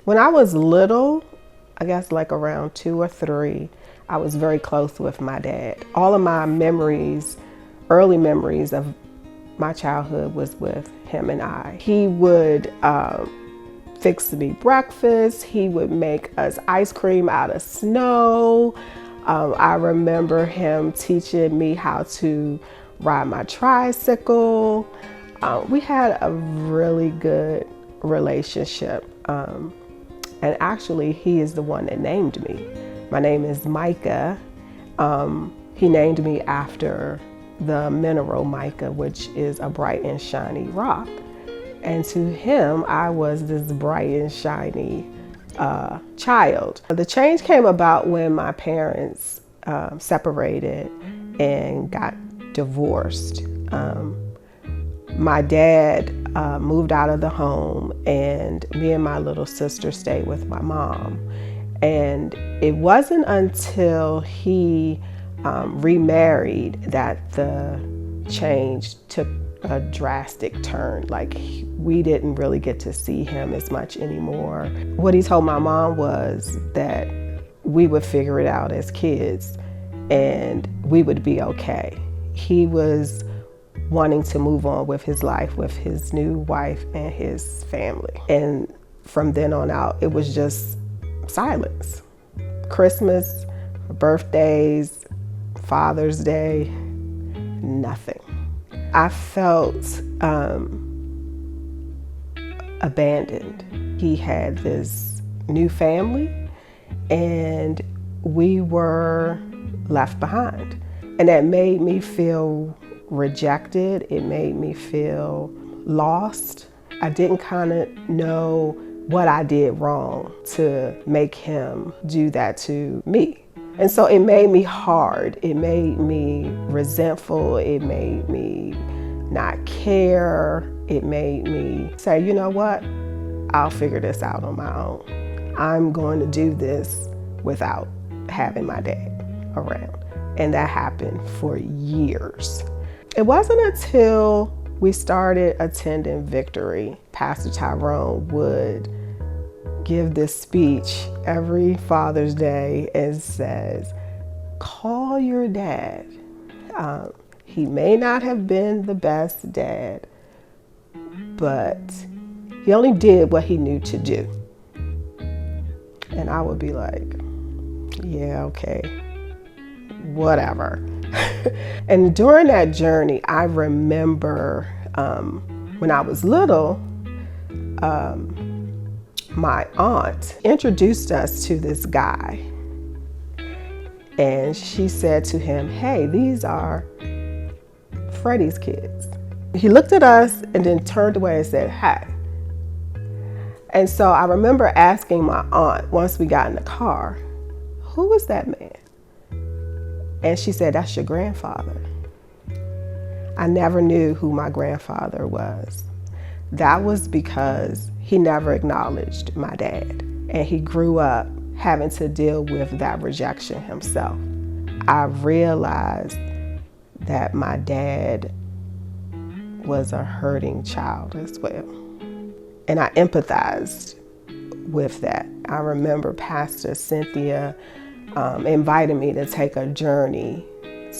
When I was little, I guess like around 2 or 3, I was very close with my dad. All of my memories, early memories of my childhood was with him and I. He would fix me breakfast. He would make us ice cream out of snow. I remember him teaching me how to ride my tricycle. We had a really good relationship. And actually, he is the one that named me. My name is Mica. He named me after the mineral mica, which is a bright and shiny rock. And to him, I was this bright and shiny child. The change came about when my parents separated and got divorced. My dad moved out of the home, and me and my little sister stayed with my mom. And it wasn't until he remarried that the change took a drastic turn. Like, we didn't really get to see him as much anymore. What he told my mom was that we would figure it out as kids and we would be okay. He was wanting to move on with his life, with his new wife and his family. And from then on out, it was just silence. Christmas, birthdays, Father's Day, nothing. I felt abandoned. He had this new family and we were left behind. And that made me feel rejected. It made me feel lost. I didn't kind of know what I did wrong to make him do that to me. And so it made me hard. It made me resentful. It made me not care. It made me say, you know what? I'll figure this out on my own. I'm going to do this without having my dad around. And that happened for years. It wasn't until we started attending Victory, Pastor Tyrone would give this speech every Father's Day and says, call your dad. He may not have been the best dad, but he only did what he knew to do. And I would be like, yeah, okay, whatever. And during that journey, I remember when I was little, my aunt introduced us to this guy. And she said to him, hey, these are Freddie's kids. He looked at us and then turned away and said, hey. And so I remember asking my aunt once we got in the car, who was that man? And she said, that's your grandfather. I never knew who my grandfather was. That was because he never acknowledged my dad. And he grew up having to deal with that rejection himself. I realized that my dad was a hurting child as well. And I empathized with that. I remember Pastor Cynthia invited me to take a journey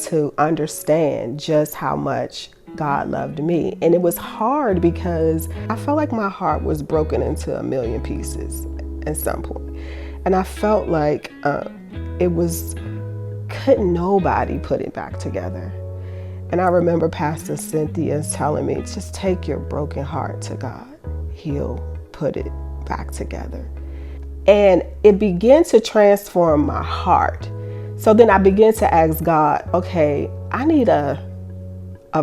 to understand just how much God loved me. And it was hard because I felt like my heart was broken into a million pieces at some point. And I felt like couldn't nobody put it back together. And I remember Pastor Cynthia telling me, just take your broken heart to God. He'll put it back together. And it began to transform my heart. So then I began to ask God, okay, I need a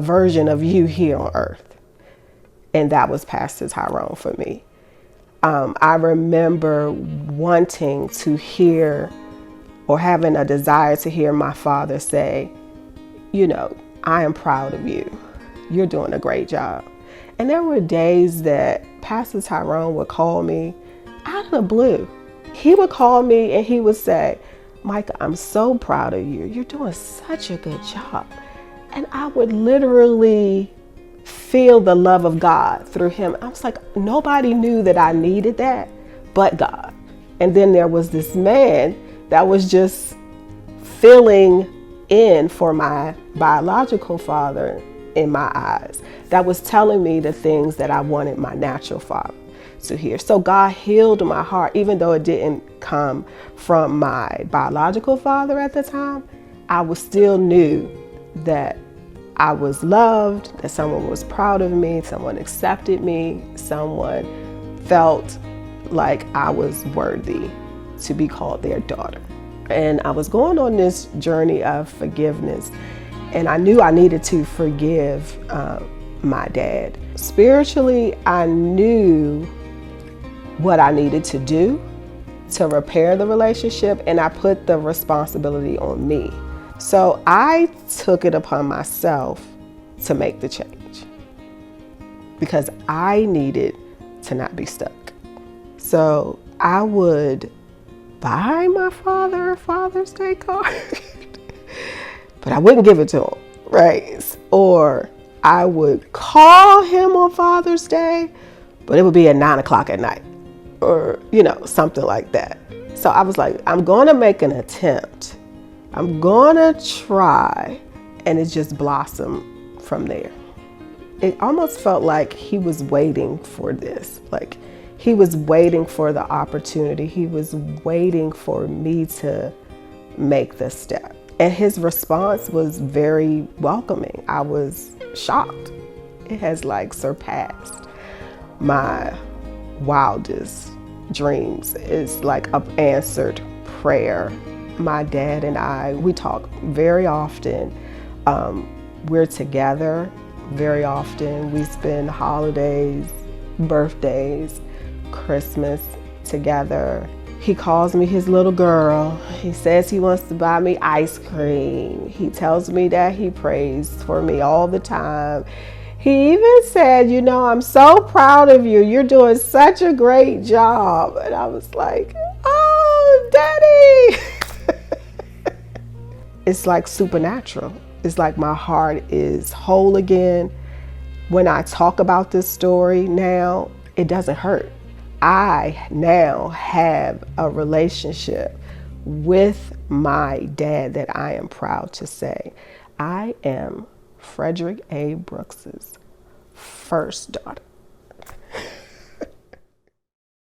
version of you here on earth. And that was Pastor Tyrone for me. I remember wanting to hear or having a desire to hear my father say, you know, I am proud of you. You're doing a great job. And there were days that Pastor Tyrone would call me out of the blue. He would call me and he would say, Mica, I'm so proud of you. You're doing such a good job. And I would literally feel the love of God through him. I was like, nobody knew that I needed that, but God. And then there was this man that was just filling in for my biological father in my eyes, that was telling me the things that I wanted my natural father to hear. So God healed my heart, even though it didn't come from my biological father at the time. I was still knew that I was loved, that someone was proud of me, someone accepted me, someone felt like I was worthy to be called their daughter. And I was going on this journey of forgiveness, and I knew I needed to forgive my dad. Spiritually, I knew what I needed to do to repair the relationship, and I put the responsibility on me. So I took it upon myself to make the change because I needed to not be stuck. So I would buy my father a Father's Day card, but I wouldn't give it to him, right? Or I would call him on Father's Day, but it would be at 9:00 at night, or, something like that. So I was like, I'm going to make an attempt. I'm going to try, and it just blossomed from there. It almost felt like he was waiting for this. Like he was waiting for the opportunity. He was waiting for me to make this step. And his response was very welcoming. I was shocked. It has surpassed my wildest dreams. It's like an answered prayer. My dad and I, we talk very often. We're together very often. We spend holidays, birthdays, Christmas together. He calls me his little girl. He says he wants to buy me ice cream. He tells me that he prays for me all the time. He even said, I'm so proud of you. You're doing such a great job. And I was like, oh, Daddy. It's like supernatural. It's like my heart is whole again. When I talk about this story now, it doesn't hurt. I now have a relationship with my dad that I am proud to say I am Frederick A. Brooks's first daughter.